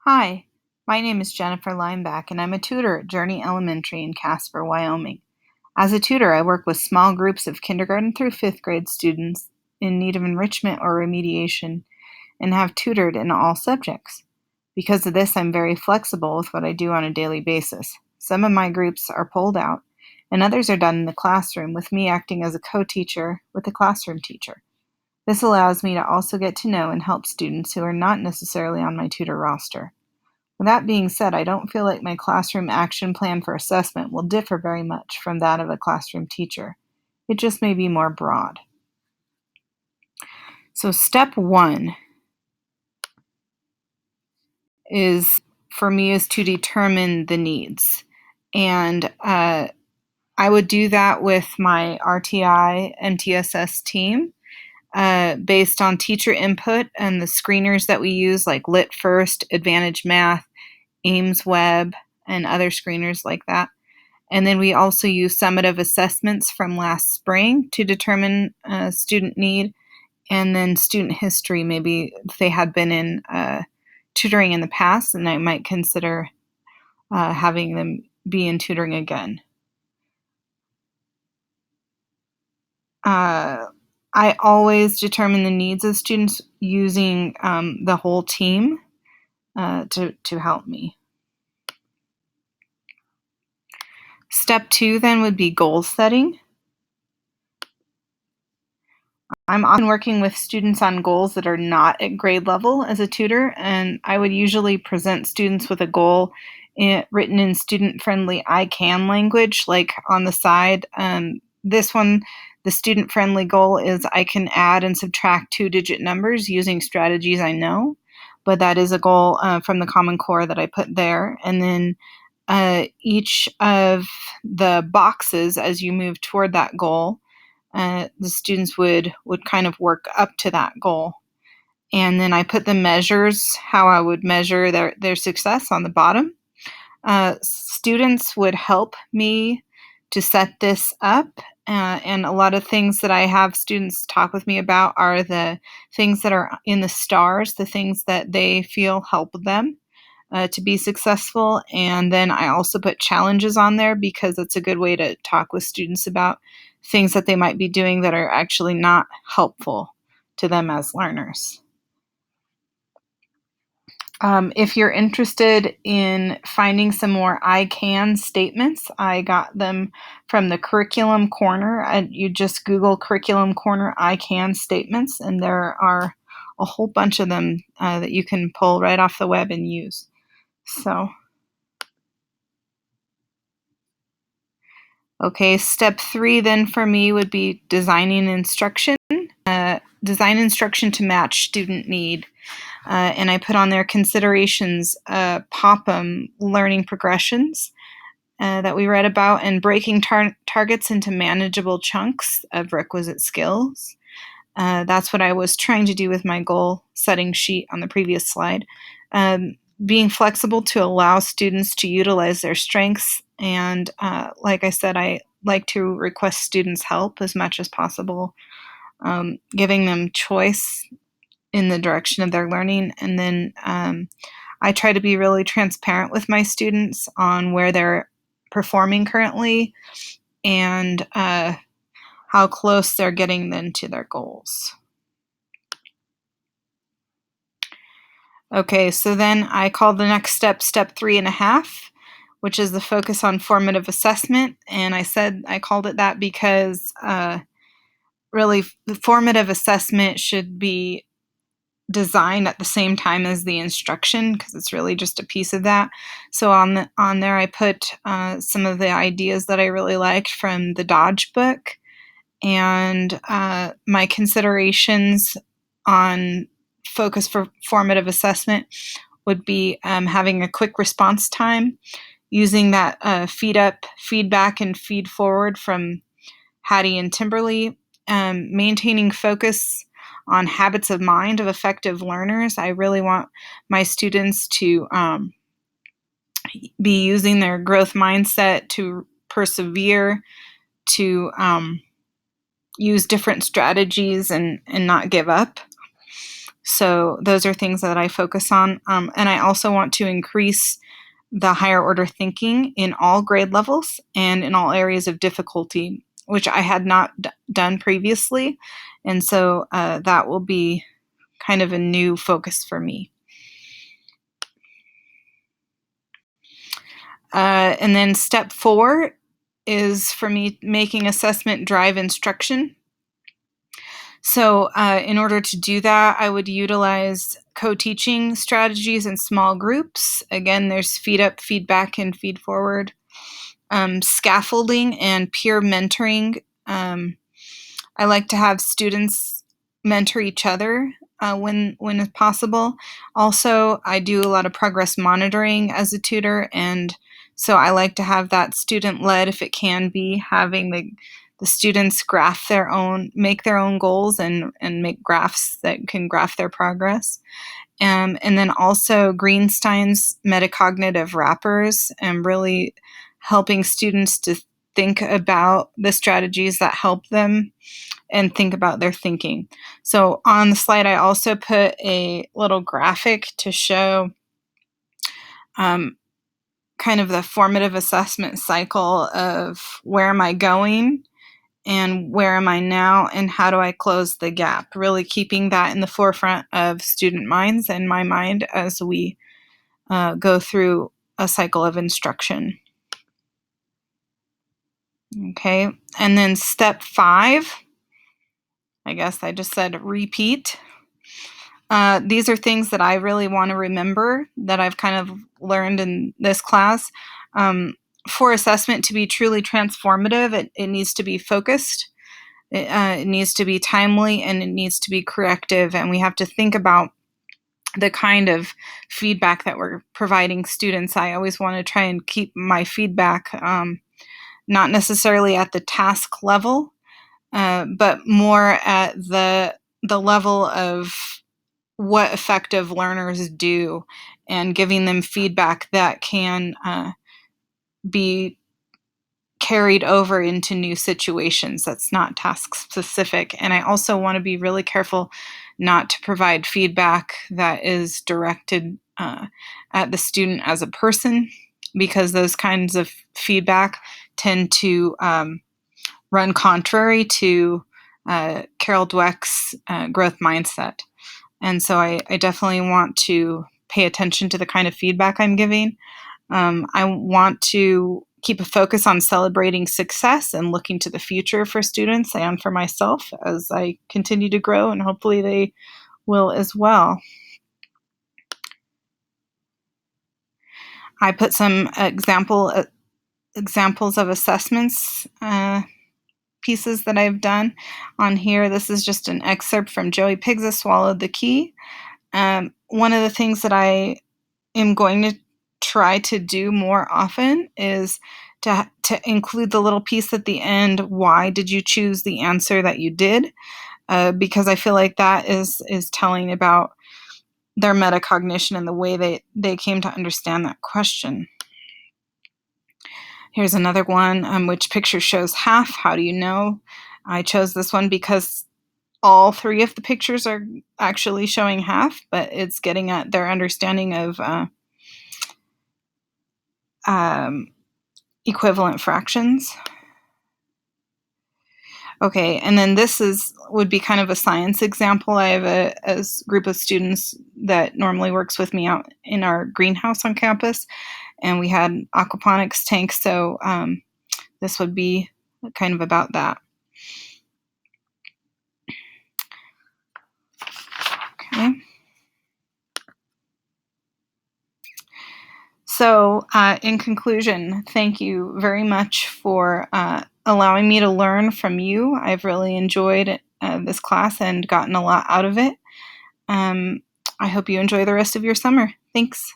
Hi, my name is Jennifer Lineback, and I'm a tutor at Journey Elementary in Casper, Wyoming. As a tutor, I work with small groups of kindergarten through fifth grade students in need of enrichment or remediation and have tutored in all subjects. Because of this, I'm very flexible with what I do on a daily basis. Some of my groups are pulled out, and others are done in the classroom, with me acting as a co-teacher with a classroom teacher. This allows me to also get to know and help students who are not necessarily on my tutor roster. With that being said, I don't feel like my classroom action plan for assessment will differ very much from that of a classroom teacher. It just may be more broad. So step one is, for me, is to determine the needs. And I would do that with my RTI MTSS team based on teacher input and the screeners that we use, like Lit First, Advantage Math, Ames Web, and other screeners like that. And then we also use summative assessments from last spring to determine student need, and then student history, maybe if they had been in tutoring in the past, and I might consider having them be in tutoring again. I always determine the needs of students using the whole team to help me. Step two then would be goal setting. I'm often working with students on goals that are not at grade level as a tutor, and I would usually present students with a goal written in student-friendly I can language, like on the side. This one, the student-friendly goal is I can add and subtract two-digit numbers using strategies I know, but that is a goal from the Common Core that I put there. And then each of the boxes, as you move toward that goal, the students would kind of work up to that goal. And then I put the measures, how I would measure their success on the bottom. Students would help me to set this up. And a lot of things that I have students talk with me about are the things that are in the stars, the things that they feel help them to be successful. And then I also put challenges on there because it's a good way to talk with students about things that they might be doing that are actually not helpful to them as learners. If you're interested in finding some more I can statements, I got them from the Curriculum Corner. You just Google Curriculum Corner I can statements, and there are a whole bunch of them that you can pull right off the web and use. So, okay, step three then for me would be designing instruction. Design instruction to match student need. And I put on there considerations, POPM learning progressions that we read about, and breaking targets into manageable chunks of requisite skills. That's what I was trying to do with my goal setting sheet on the previous slide. Being flexible to allow students to utilize their strengths. And like I said, I like to request students' help as much as possible, giving them choice in the direction of their learning. And then I try to be really transparent with my students on where they're performing currently and how close they're getting then to their goals. Okay, so then I call the next step, step 3.5, which is the focus on formative assessment. And I called it that because really the formative assessment should be designed at the same time as the instruction, because it's really just a piece of that. So on there I put some of the ideas that I really liked from the Dodge book, and my considerations on focus for formative assessment would be having a quick response time, using that feedback and feed forward from Hattie and Timberly, maintaining focus on habits of mind of effective learners. I really want my students to be using their growth mindset to persevere, to use different strategies and not give up. So those are things that I focus on. And I also want to increase the higher order thinking in all grade levels and in all areas of difficulty, which I had not done previously. And so that will be kind of a new focus for me. And then step 4 is for me making assessment drive instruction. So in order to do that, I would utilize co-teaching strategies in small groups. Again, there's feed up, feedback, and feed forward. Scaffolding and peer mentoring. I like to have students mentor each other when possible. Also, I do a lot of progress monitoring as a tutor, and so I like to have that student-led, if it can be, having the students make their own goals and make graphs that can graph their progress. And then also Greenstein's metacognitive wrappers, and really helping students to think about the strategies that help them and think about their thinking. So on the slide, I also put a little graphic to show kind of the formative assessment cycle of where am I going and where am I now and how do I close the gap, really keeping that in the forefront of student minds and my mind as we go through a cycle of instruction. Okay, and then step 5, I guess I just said repeat. These are things that I really want to remember that I've kind of learned in this class. For assessment to be truly transformative, it needs to be focused, it needs to be timely, and it needs to be corrective. And we have to think about the kind of feedback that we're providing students. I always want to try and keep my feedback not necessarily at the task level, but more at the level of what effective learners do, and giving them feedback that can be carried over into new situations that's not task specific. And I also want to be really careful not to provide feedback that is directed at the student as a person, because those kinds of feedback tend to run contrary to Carol Dweck's growth mindset. And so I definitely want to pay attention to the kind of feedback I'm giving. I want to keep a focus on celebrating success and looking to the future for students and for myself as I continue to grow, and hopefully they will as well. I put some examples of assessments pieces that I've done on here. This is just an excerpt from Joey Pigza Swallowed the Key. One of the things that I am going to try to do more often is to include the little piece at the end. Why did you choose the answer that you did? Because I feel like that is telling about their metacognition and the way they came to understand that question. Here's another one, which picture shows half. How do you know? I chose this one because all 3 of the pictures are actually showing half, but it's getting at their understanding of equivalent fractions. Okay, and then this would be kind of a science example. I have a group of students that normally works with me out in our greenhouse on campus, and we had aquaponics tanks, so this would be kind of about that. Okay. So in conclusion, thank you very much for allowing me to learn from you. I've really enjoyed this class and gotten a lot out of it. I hope you enjoy the rest of your summer. Thanks.